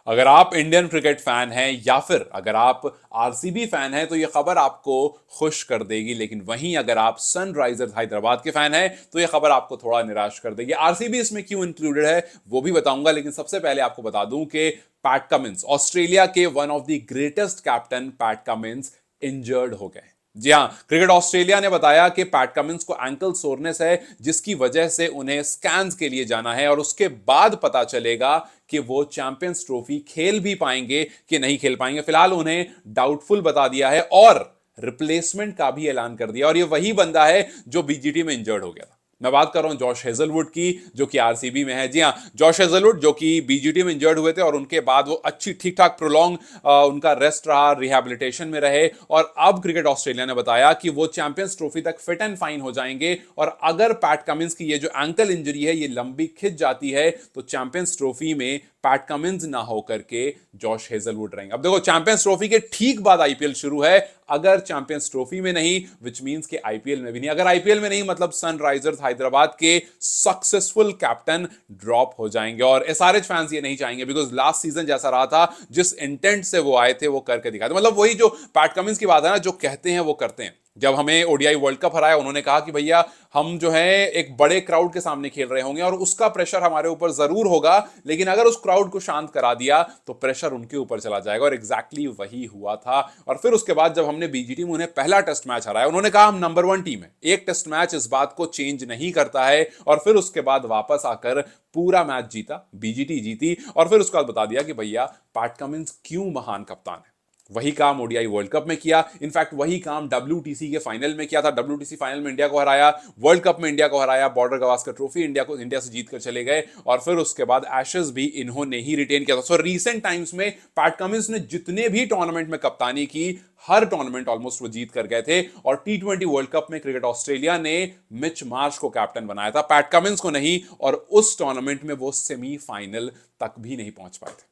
अगर आप Indian cricket fan हैं या फिर अगर आप आरसीबी फैन हैं तो यह खबर आपको खुश कर देगी, लेकिन वहीं अगर आप सनराइजर्स हैदराबाद के फैन हैं तो यह खबर आपको थोड़ा निराश कर देगी। आरसीबी इसमें क्यों इंक्लूडेड है वो भी बताऊंगा, लेकिन सबसे पहले आपको बता दूं कि पैट कमिंस, ऑस्ट्रेलिया के one of the greatest captain PAT Cummins injured हो गए। जी हां, क्रिकेट ऑस्ट्रेलिया ने बताया कि पैट कमिंस को एंकल सोरनेस है, जिसकी वजह से उन्हें स्कैन्स के लिए जाना है और उसके बाद पता चलेगा कि वो चैंपियंस ट्रॉफी खेल भी पाएंगे कि नहीं खेल पाएंगे। फिलहाल उन्हें डाउटफुल बता दिया है और रिप्लेसमेंट का भी ऐलान कर दिया, और ये वही बंदा है जो बीजीटी में इंजर्ड हो गया था। मैं बात कर रहा हूं जॉश हेजलवुड की, जो कि आरसीबी में है। जी हां, जॉश हेजलवुड जो कि बीजीटी में इंजर्ड हुए थे और उनके बाद वो अच्छी ठीक ठाक प्रोलॉन्ग उनका रेस्ट रहा, रिहैबिलिटेशन में रहे, और अब क्रिकेट ऑस्ट्रेलिया ने बताया कि वो चैंपियंस ट्रॉफी तक फिट एंड फाइन हो जाएंगे। और अगर पैट कमिंस की ये जो एंकल इंजरी है ये लंबी खिंच जाती है तो चैंपियंस ट्रॉफी में पैट कमिंस ना होकर के जॉश हेजलवुड रहेंगे। अब देखो, चैंपियंस ट्रॉफी के ठीक बाद आईपीएल शुरू है। अगर चैंपियंस ट्रॉफी में नहीं, विच मींस के आईपीएल में भी नहीं। अगर आईपीएल में नहीं मतलब सनराइजर्स हैदराबाद के सक्सेसफुल कैप्टन ड्रॉप हो जाएंगे, और एसआरएच फैंस ये नहीं चाहेंगे, बिकॉज लास्ट सीजन जैसा रहा था, जिस इंटेंट से वो आए थे वो करके दिखाते। मतलब वही जो पैट कमिंस की बात है ना, जो कहते हैं वो करते हैं। जब हमें ओडीआई वर्ल्ड कप हराया, उन्होंने कहा कि भैया हम जो है एक बड़े क्राउड के सामने खेल रहे होंगे और उसका प्रेशर हमारे ऊपर जरूर होगा, लेकिन अगर उस क्राउड को शांत करा दिया तो प्रेशर उनके ऊपर चला जाएगा। और एग्जैक्टली वही हुआ था। और फिर उसके बाद जब हमने बीजीटी में उन्हें पहला टेस्ट मैच हराया, उन्होंने कहा हम नंबर 1 टीम है, एक टेस्ट मैच इस बात को चेंज नहीं करता है। और फिर उसके बाद वापस आकर पूरा मैच जीता, बीजीटी जीती, और फिर उसके बाद बता दिया कि भैया पैट कमिंस क्यों महान कप्तान है। वही काम ओडीआई वर्ल्ड कप में किया, इनफैक्ट वही काम डब्ल्यूटीसी के फाइनल में किया था। डब्ल्यूटीसी फाइनल में इंडिया को हराया, वर्ल्ड कप में इंडिया को हराया, बॉर्डर गवास्कर ट्रॉफी इंडिया से जीत कर चले गए, और फिर उसके बाद एशेज भी इन्होंने ही रिटेन किया था। सो रीसेंट टाइम्स में पैट कमिंस ने जितने भी टूर्नामेंट में कप्तानी की, हर टूर्नामेंट ऑलमोस्ट वो जीत कर गए थे। और टी20 वर्ल्ड कप में क्रिकेट ऑस्ट्रेलिया ने मिच मार्श को कैप्टन बनाया था, पैट कमिंस को नहीं, और उस टूर्नामेंट में वो सेमीफाइनल तक भी नहीं पहुंच पाए थे।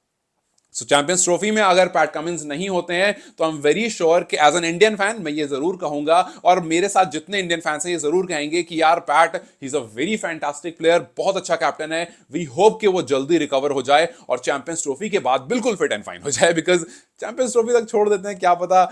सो चैंपियंस ट्रॉफी में अगर पैट कमिंस नहीं होते हैं तो आई एम वेरी श्योर कि एज एन इंडियन फैन मैं ये जरूर कहूंगा, और मेरे साथ जितने इंडियन फैंस हैं ये जरूर कहेंगे कि यार PAT he is a very fantastic player, बहुत अच्छा कैप्टन है। वी होप कि वो जल्दी रिकवर हो जाए और चैंपियंस ट्रॉफी के बाद बिल्कुल फिट एंड फाइन हो जाए, बिकॉज चैंपियंस ट्रॉफी तक छोड़ देते हैं, क्या पता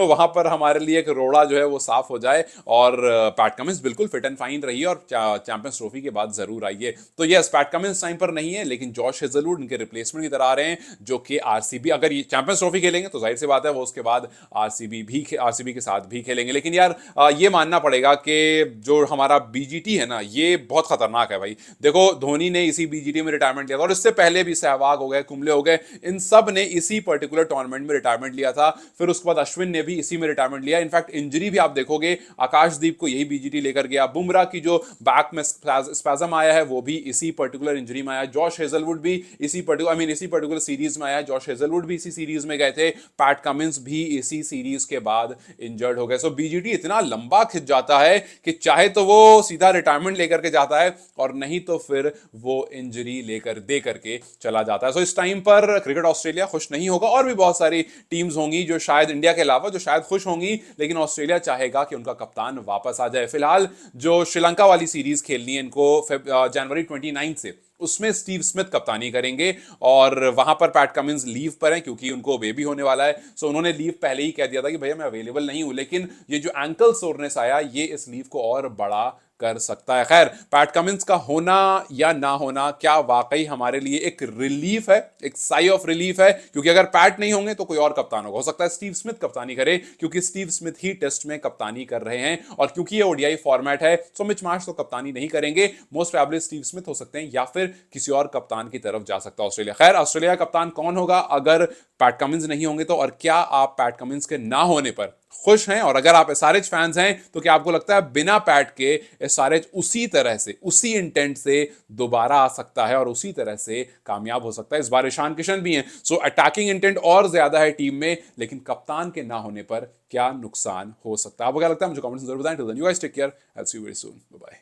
वहां पर हमारे लिए एक रोड़ा जो है वो साफ हो जाए। और पैट कमिंस बिल्कुल फिट एंड फाइन रही है और चैंपियंस ट्रॉफी के बाद जरूर आइए। तो यस, पैट कमिंस टाइम पर नहीं है, लेकिन जॉश हेजलवुड इनके रिप्लेसमेंट की तरह आ रहे हैं, जो कि आरसीबी अगर ये चैंपियंस ट्रॉफी खेलेंगे तो जाहिर सी बात है वो उसके बाद आरसीबी के साथ भी खेलेंगे। लेकिन यार ये मानना पड़ेगा कि जो हमारा बीजीटी है ना, ये बहुत खतरनाक है भाई। देखो, धोनी ने इसी बीजीटी में रिटायरमेंट लिया था, और इससे पहले भी सहवाग हो गए, कुंबले हो गए, इन सब ने इसी पर्टिकुलर टूर्नामेंट में रिटायरमेंट लिया था। फिर उसके बाद अश्विन ने भी इसी में रिटायरमेंट लिया। इनफैक्ट इंजरी भी आप देखोगे, आकाशदीप को यही बीजीटी लेकर गया, बुमराह की जो बैक में स्पैजम आया है वो भी इसी पर्टिकुलर इंजरी में आया, जॉश हेजलवुड भी इसी पर्टिकुलर सीरीज में आया, जॉश हेजलवुड भी इसी सीरीज में गए थे, पैट कमिंस भी इसी सीरीज के बाद इंजर्ड हो गए। सो बीजीटी इतना लंबा खिंच जाता है कि चाहे तो वो सीधा रिटायरमेंट लेकर के जाता है, और नहीं तो फिर वो इंजरी लेकर दे करके चला जाता है। सो इस टाइम पर क्रिकेट ऑस्ट्रेलिया खुश नहीं होगा, और भी बहुत सारी टीम्स होंगी जो शायद इंडिया के अलावा जो शायद खुश होंगी, लेकिन ऑस्ट्रेलिया चाहेगा कि उनका कप्तान वापस आ जाए। फिलहाल जो श्रीलंका वाली सीरीज खेलनी है इनको जनवरी 29 से, उसमें स्टीव स्मिथ कप्तानी करेंगे, और वहां पर पैट कमिंस लीव पर हैं क्योंकि उनको बेबी होने वाला है। सो उन्होंने लीव पहले ही कह दिया था कि भैया मैं अवेलेबल नहीं हूं, लेकिन ये जो एंकल सोरनेस आया ये इस लीव को और बड़ा कर सकता है। खैर, पैट कमिंस का होना या ना होना क्या वाकई हमारे लिए एक रिलीफ है, एक साई ऑफ रिलीफ है, क्योंकि अगर पैट नहीं होंगे तो कोई और कप्तान होगा। हो सकता है स्टीव स्मिथ कप्तानी करे, क्योंकि स्टीव स्मिथ ही टेस्ट में कप्तानी कर रहे हैं, और क्योंकि ये ओडीआई फॉर्मेट है सो मिच मार्श तो कप्तानी नहीं करेंगे। मोस्ट प्रोबेबली स्टीव स्मिथ हो सकते हैं, या फिर किसी और कप्तान की तरफ जा सकता है ऑस्ट्रेलिया। खैर, ऑस्ट्रेलिया का कप्तान कौन होगा अगर पैट कमिंस नहीं होंगे तो, और क्या आप पैट कमिंस के ना होने पर खुश हैं? और अगर आप एसआरएच फैंस हैं तो क्या आपको लगता है बिना पैट के एसआरएच उसी तरह से, उसी इंटेंट से दोबारा आ सकता है और उसी तरह से कामयाब हो सकता है? इस बार ईशान किशन भी हैं, सो अटैकिंग इंटेंट और ज्यादा है टीम में, लेकिन कप्तान के ना होने पर क्या नुकसान हो सकता है? आपको क्या लगता है? मुझे कमेंट्स में जरूर बताएं। Till then you guys take care, I will see you very soon, bye bye.